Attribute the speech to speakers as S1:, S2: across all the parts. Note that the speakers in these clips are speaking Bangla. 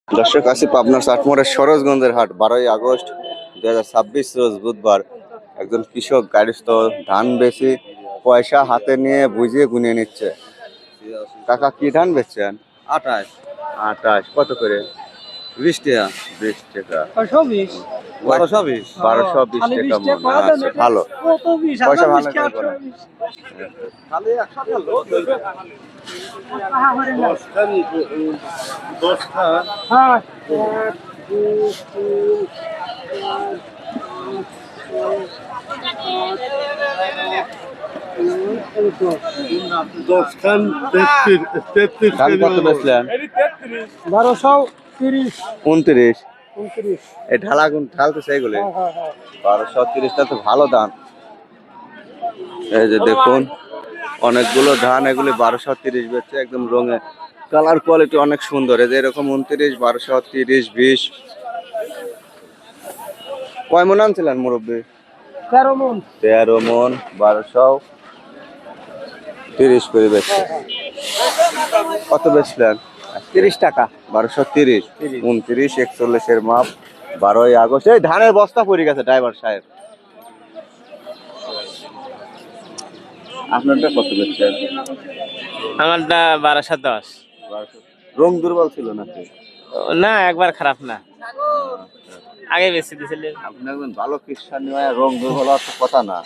S1: দর্শক আছি পাবনার চাটমোড়ের সরোজগঞ্জের হাট 12ই আগস্ট 2026 রোজ বুধবার। একজন কৃষক গাড়িস্থ ধান বেশি পয়সা হাতে নিয়ে বুঝিয়ে গুনিয়ে নিচ্ছে। কাকা কি ধান বেচছেন?
S2: 28
S1: 28 কত করে?
S2: 20 টাকা
S1: 20 টাকা।
S2: 1220
S1: 1220 টাকা মন। আচ্ছা, ভালো পয়সা ভালো করে বলেন।
S2: খালি 100 লোক
S1: ধান কত বেচলেন?
S2: 1230
S1: 29।
S2: 29
S1: এই ঢাল তো সেইগুলো 1230টা তো ভালো ধান। এই যে দেখুন অনেকগুলো ধান, এগুলি 1230 বেচছে। একদম রঙে কালার কোয়ালিটি অনেক সুন্দর। এই যে এরকম 29, 1230, 20। কয় মন আনছিলেন মুরব্বী?
S2: 13 মন
S1: 13 মন 1230 করে বেচছে। কত বেচলেন?
S2: 30 টাকা
S1: 1230, 29, 41 এর মাপ। 12ই আগস্ট। এই ধানের বস্তা পড়ে গেছে ড্রাইভার সাহেব। আপনারটা কত বেচছেন?
S3: আমারটা 1210।
S1: রং দুর্বল ছিল নাকি?
S3: না, একবার খারাপ না, আগে বেশি দিছিল।
S1: আপনি একজন ভালো খ্রিস্টান নিয়ে রং দুর্বল হওয়ার তো কথা না।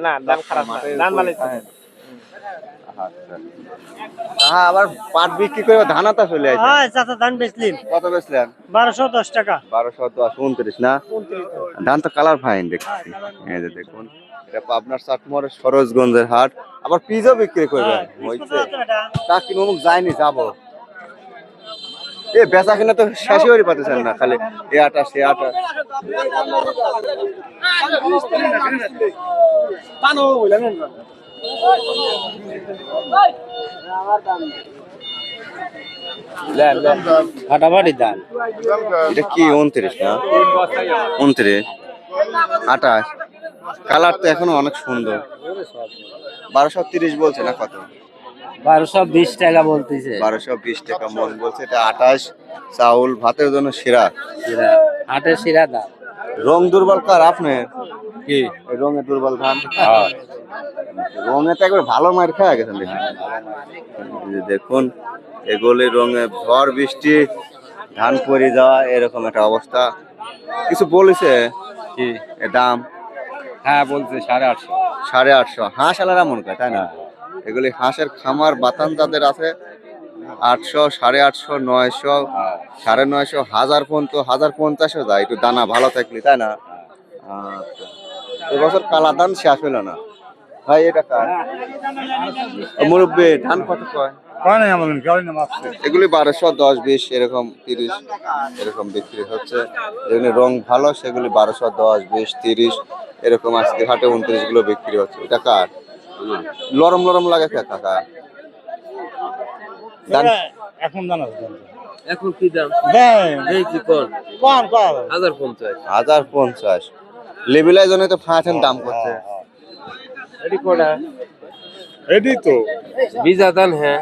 S3: না, দাম খারাপ না, দাম ভালো ছিল।
S1: হ্যাঁ, আবার পাট বিক্রি করে ধান আতা চলে আসে।
S2: হ্যাঁ চাচা ধান বেচলেন
S1: কত বেচলেন?
S2: 1210 টাকা
S1: 1210, 29 না? ধান তো কালার ফাইন দেখছি। এই যে দেখুন এটা পাবনার চাটমোড়ের সরোজগঞ্জের হাট। আবার পিজও বিক্রি করবেন হইছে? তা কি অমুক যায়নি, যাবো। এ বেচা কিনা তো শেষই হয়ে পাচ্ছেন না, খালি এ আটা সে আটা।
S3: ফাটাফাটি দাম।
S1: এটা কি 29 না? 29, 28। কালার তো এখনো অনেক সুন্দর। 1230 বলছে না কত?
S3: 1220 টাকা বলতেছে।
S1: 1220 টাকা মন বলছে। এটা 28 চাউল ভাতের জন্য সেরা।
S3: হাটের শিরা দাম।
S1: রং দুর্বল কার আপনার?
S3: কি
S1: এই রঙে দুর্বল ধান। রঙে তো একবার ভালো মার খাওয়া গেছেন দেখি। এই যে দেখুন এগুলি রঙে ঝড় বৃষ্টি ধান পড়ে যাওয়া এরকম একটা অবস্থা। কিছু বলেছে
S3: কি
S1: এর দাম?
S3: হ্যাঁ বলছে 850।
S1: 850। হাঁস আলাদা মনে করে তাই না? এগুলি হাঁসের খামার বাতান যাদের আছে 800, 850, 900, 950, 1000 পর্যন্ত, 1050ও যায় একটু দানা ভালো থাকলে তাই না? আচ্ছা, এবছর কালা ধান শেষ হলো না ভাই। এটা কার মুরব্বী? ধান কত কয়? এগুলি 1210, 20 এরকম 30 এরকম বিক্রি হচ্ছে। যেগুলি রং ভালো সেগুলি 1210, 20, 30 এরকম। আজকে হাটে 29 গুলো বিক্রি হচ্ছে। এটা কার? লরম লরম লাগে কাকা ধান?
S2: এখন দাম আছে
S3: এখন কি দাম? এই কি কোন 1050।
S1: 1050 লেবিলার জন্য তো ফাঁটেন দাম করছে।
S3: এডি কোডা
S2: এডি তো
S3: বিজা দান। হ্যাঁ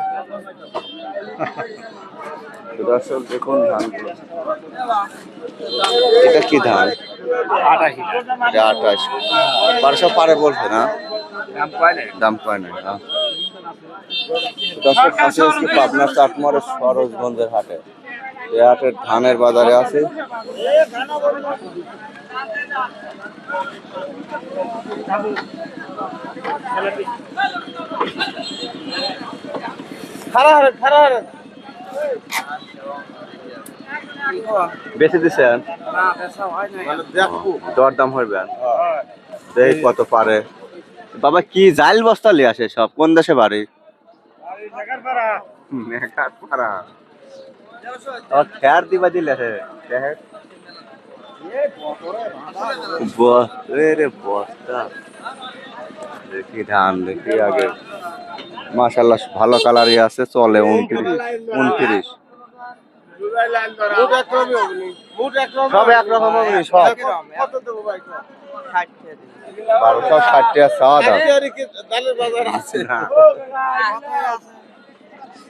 S1: দর্শক দেখুন ধানগুলো। এটা কি ধান?
S3: 88
S1: এটা 28। 1200 পারে বলছে না?
S3: দাম কয় না।
S1: দাম কয় না। দর্শক কাছে আজকে পাবনার চাটমোড়ের সরোজগঞ্জের হাটে। এই হাটের ধানের বাজারে আছে। বেশি দিচ্ছেন? দর দাম হইবে এই কত পারে? বাবা কি জাইল বস্তা লিয়ে আসে সব? কোন দেশে বাড়ি? নেকারপাড়া। খেয়ার দিবা দিলে বস্তা দেখি ধান দেখি আগে। মাশাআল্লাহ ভালো কালারই আছে, চলে 29। সব একরকম হবে সব। 1260 টাকা চাওয়া দাম।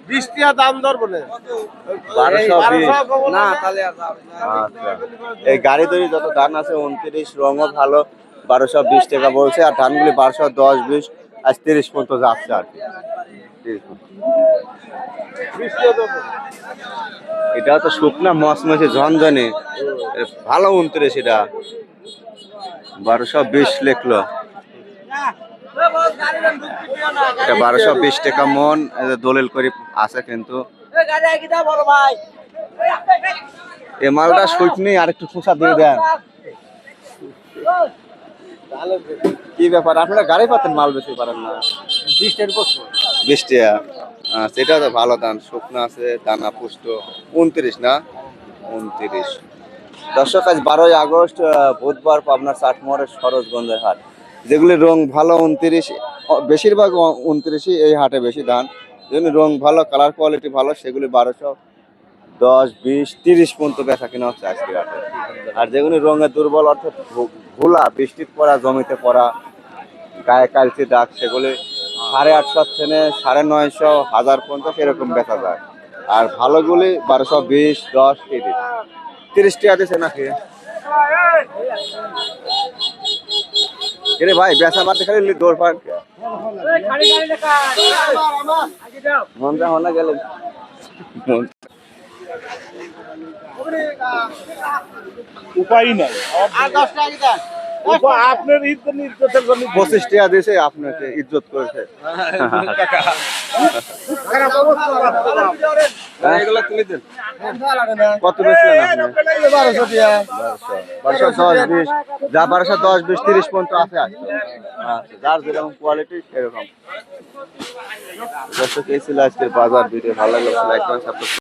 S4: 20 টাকা দাম দর বলে
S1: 1220।
S3: না তাহলে আর
S1: আচ্ছা, এই গাড়ি তৈরি যত ধান আছে 29, রঙও ভালো, 1220 টাকা বলছে। আর ধানগুলি 1210, 20 আজ 30 পর্যন্ত যাচ্ছে আর কি। 30 এটা তো শুকনা মসমসে ঝনঝনে, ভালো 29 এটা 1220 লিখলো। এটা 1220 টাকা মন, এই যে দলিল করে আছে কিন্তু। এ মালটা শুকনি আর একটু খোসা দিয়ে দেন। কি ব্যাপার, আপনারা গাড়ি পাতেন মাল বেশি পারেন না? 20 টাকা। সেটা তো ভালো ধান, শুকনো আছে, দানা পুষ্ট। 29 না? 29। দর্শক, আজ 12ই আগস্ট, বুধবার, পাবনার চাটমোহরের সরোজগঞ্জের হাট। যেগুলি রং ভালো 29, বেশিরভাগ 29ই এই হাটে বেশি ধান। যেগুলি রং ভালো, কালার কোয়ালিটি ভালো, সেগুলি 1210, 20, 30 পর্যন্ত বেচা কিনা হচ্ছে আজকের হাটে। আর যেগুলি রঙে দুর্বল, অর্থাৎ ভোলা, বৃষ্টির পড়া, জমিতে পড়া, গায়ে কালচে দাগ, সেগুলি 850 থেকে 950, 1000 পর্যন্ত এরকম বেচা যায়। আর ভালোগুলি 1220, 10, 30। 30 টাকা দিচ্ছে নাকি? এরে ভাই, বেচা বাদে খালি দৌড় পান মন যা হনা গেলে।
S2: উপায় নাই। আপনার ইজ্জতের জন্য
S1: 25 টাকা দিয়েছে, আপনাকে ইজ্জত করেছে।
S3: এগুলো তুলে দেন।
S1: কত বেচলেন আপনি? 1210, 20, যা 1210, 20, 30 পর্যন্ত আছে আজকে। আচ্ছা, যার যেরকম কোয়ালিটি সেরকম। দর্শক, এই ছিল আজকের বাজার ভিডিও। ভালো লাগলে লাইক করেন, সাবস্ক্রাইব